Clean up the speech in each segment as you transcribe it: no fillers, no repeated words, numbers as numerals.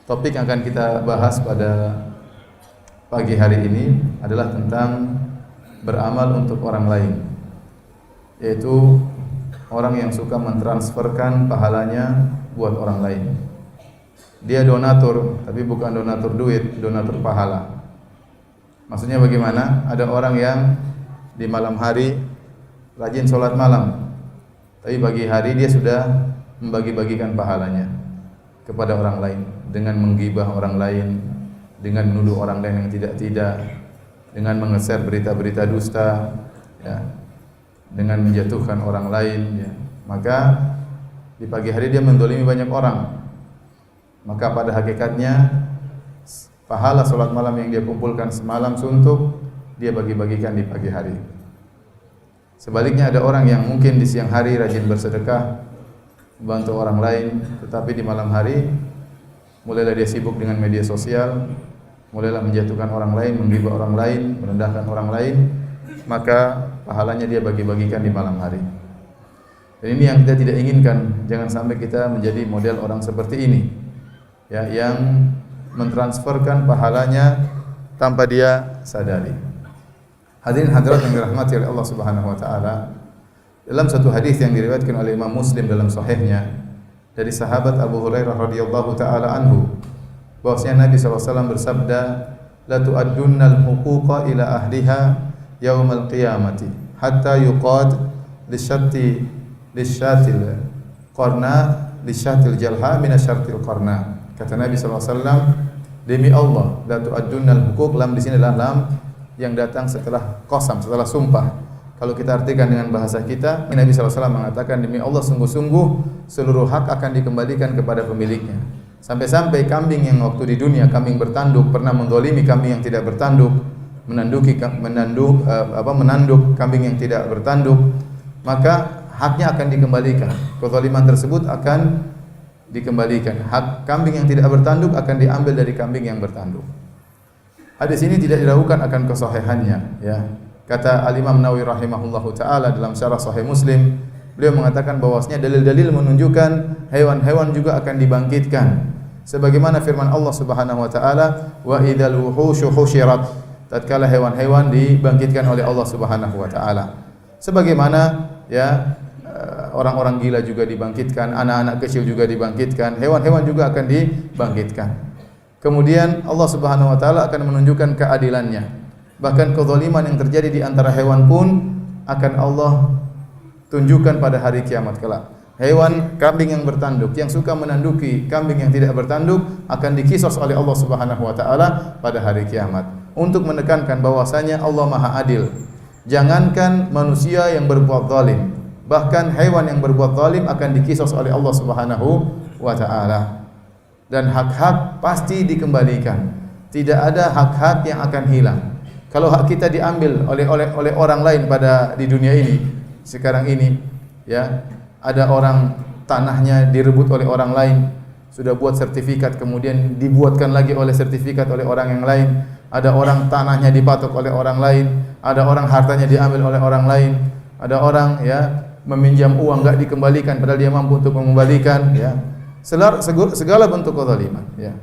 Topik yang akan kita bahas pada pagi hari ini adalah tentang beramal untuk orang lain, yaitu orang yang suka mentransferkan pahalanya buat orang lain. Dia donatur, tapi bukan donatur duit, donatur pahala. Maksudnya bagaimana? Ada orang yang di malam hari rajin sholat malam, tapi pagi hari dia sudah membagi-bagikan pahalanya kepada orang lain dengan menggibah orang lain, dengan menuduh orang lain yang tidak-tidak, dengan mengeser berita-berita dusta, ya, dengan menjatuhkan orang lain, ya. Maka di pagi hari dia mendolimi banyak orang. Maka pada hakikatnya pahala salat malam yang dia kumpulkan semalam suntuk dia bagi-bagikan di pagi hari. Sebaliknya ada orang yang mungkin di siang hari rajin bersedekah, membantu orang lain, tetapi di malam hari mulailah dia sibuk dengan media sosial, mulailah menjatuhkan orang lain, menggibah orang lain, merendahkan orang lain, maka pahalanya dia bagi-bagikan di malam hari. Dan ini yang kita tidak inginkan. Jangan sampai kita menjadi model orang seperti ini, ya, yang mentransferkan pahalanya tanpa dia sadari. Hadirin hadirat yang dirahmati oleh Allah Subhanahu wa taala, dalam satu hadis yang diriwayatkan oleh Imam Muslim dalam sahihnya dari sahabat Abu Hurairah radhiyallahu taala anhu, bahwasanya Nabi sallallahu alaihi wasallam bersabda, "La tu'addunnal huquqa ila ahliha yaumal qiyamati hatta yuqad lisyatil qarna lisyatil jalha min asyartil qarna." Kata Nabi sallallahu alaihi wasallam, demi Allah, la tu'addunnal huquq, lam di sini adalah lam yang datang setelah qasam, setelah sumpah. Kalau kita artikan dengan bahasa kita, Nabi sallallahu alaihi wasallam mengatakan, demi Allah sungguh-sungguh seluruh hak akan dikembalikan kepada pemiliknya. Sampai-sampai kambing yang waktu di dunia kambing bertanduk pernah mendolimi kambing yang tidak bertanduk, menanduk kambing yang tidak bertanduk, maka haknya akan dikembalikan. Kezaliman tersebut akan dikembalikan. Hak kambing yang tidak bertanduk akan diambil dari kambing yang bertanduk. Hadis ini tidak diragukan akan kesahihannya, ya. Kata Al-Imam Nawawi rahimahullahu taala dalam syarah Sahih Muslim, beliau mengatakan bahwasanya dalil-dalil menunjukkan hewan-hewan juga akan dibangkitkan. Sebagaimana firman Allah Subhanahu wa taala, "Wa idzal wuhushu husyirat." Tatkala hewan-hewan dibangkitkan oleh Allah Subhanahu wa taala. Sebagaimana, ya, orang-orang gila juga dibangkitkan, anak-anak kecil juga dibangkitkan, hewan-hewan juga akan dibangkitkan. Kemudian Allah Subhanahu wa taala akan menunjukkan keadilannya. Bahkan kezaliman yang terjadi di antara hewan pun akan Allah tunjukkan pada hari kiamat kelak. Hewan kambing yang bertanduk, yang suka menanduki kambing yang tidak bertanduk, akan dikisos oleh Allah Subhanahu wa taala pada hari kiamat, untuk menekankan bahwasanya Allah Maha Adil. Jangankan manusia yang berbuat zalim, bahkan hewan yang berbuat zalim akan dikisos oleh Allah Subhanahu wa taala. Dan hak-hak pasti dikembalikan. Tidak ada hak-hak yang akan hilang. Kalau hak kita diambil oleh orang lain di dunia ini, sekarang ini, ya, ada orang tanahnya direbut oleh orang lain, sudah buat sertifikat, kemudian dibuatkan lagi oleh sertifikat oleh orang yang lain. Ada orang tanahnya dipatok oleh orang lain, ada orang hartanya diambil oleh orang lain, ada orang, ya, meminjam uang enggak dikembalikan padahal dia mampu untuk mengembalikan, ya. Segala bentuk kezaliman, ya.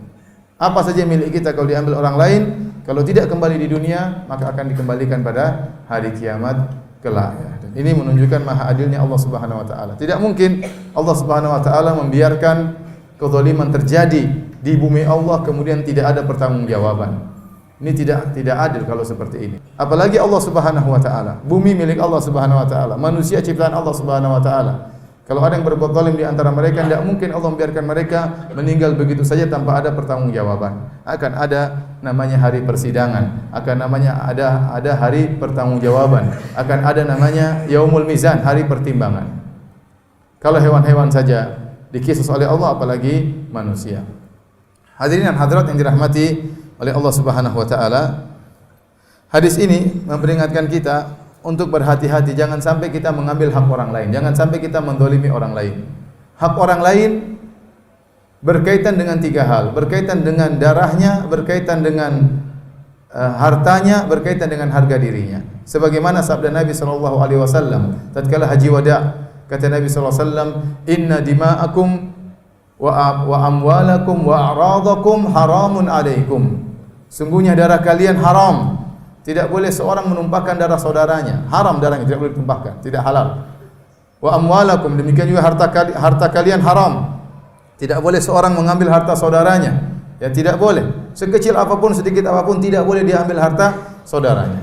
Apa saja milik kita kalau diambil orang lain, kalau tidak kembali di dunia, maka akan dikembalikan pada hari kiamat kelak, ya. Dan ini menunjukkan maha adilnya Allah Subhanahu wa taala. Tidak mungkin Allah Subhanahu wa taala membiarkan kezaliman terjadi di bumi Allah kemudian tidak ada pertanggungjawaban. Ini tidak adil kalau seperti ini. Apalagi Allah Subhanahu wa taala, bumi milik Allah Subhanahu wa taala, manusia ciptaan Allah Subhanahu wa taala. Kalau ada yang berbuat zalim di antara mereka, tidak mungkin Allah membiarkan mereka meninggal begitu saja tanpa ada pertanggungjawaban. Akan ada namanya hari persidangan, akan namanya ada hari pertanggungjawaban, akan ada namanya yaumul mizan, hari pertimbangan. Kalau hewan-hewan saja dikisos oleh Allah, apalagi manusia. Hadirin dan hadirat yang dirahmati oleh Allah Subhanahu wa taala, hadis ini memperingatkan kita untuk berhati-hati, jangan sampai kita mengambil hak orang lain, jangan sampai kita mendolimi orang lain. Hak orang lain berkaitan dengan tiga hal, berkaitan dengan darahnya, berkaitan dengan hartanya, berkaitan dengan harga dirinya. Sebagaimana sabda Nabi sallallahu alaihi wasallam tatkala haji wada, kata Nabi sallallahu alaihi wasallam, "Inna dima'akum wa amwalakum wa a'radakum haramun alaikum. Sungguhnya darah kalian haram. Tidak boleh seorang menumpahkan darah saudaranya. Haram darahnya, tidak boleh ditumpahkan, tidak halal. Wa amwalakum, demikian juga harta kalian haram. Tidak boleh seorang mengambil harta saudaranya. Ya, tidak boleh. Sekecil apapun, sedikit apapun, tidak boleh dia ambil harta saudaranya.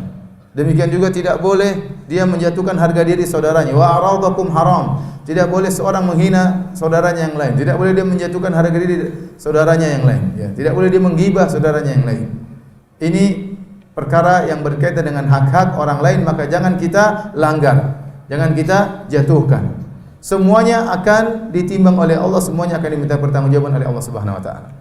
Demikian juga tidak boleh dia menjatuhkan harga diri saudaranya. Wa a'radakum haram. Tidak boleh seorang menghina saudaranya yang lain. Tidak boleh dia menjatuhkan harga diri saudaranya yang lain. Ya, tidak boleh dia menggibah saudaranya yang lain. Ini perkara yang berkaitan dengan hak-hak orang lain, maka jangan kita langgar, jangan kita jatuhkan. Semuanya akan ditimbang oleh Allah, semuanya akan diminta pertanggungjawaban oleh Allah Subhanahu wa taala.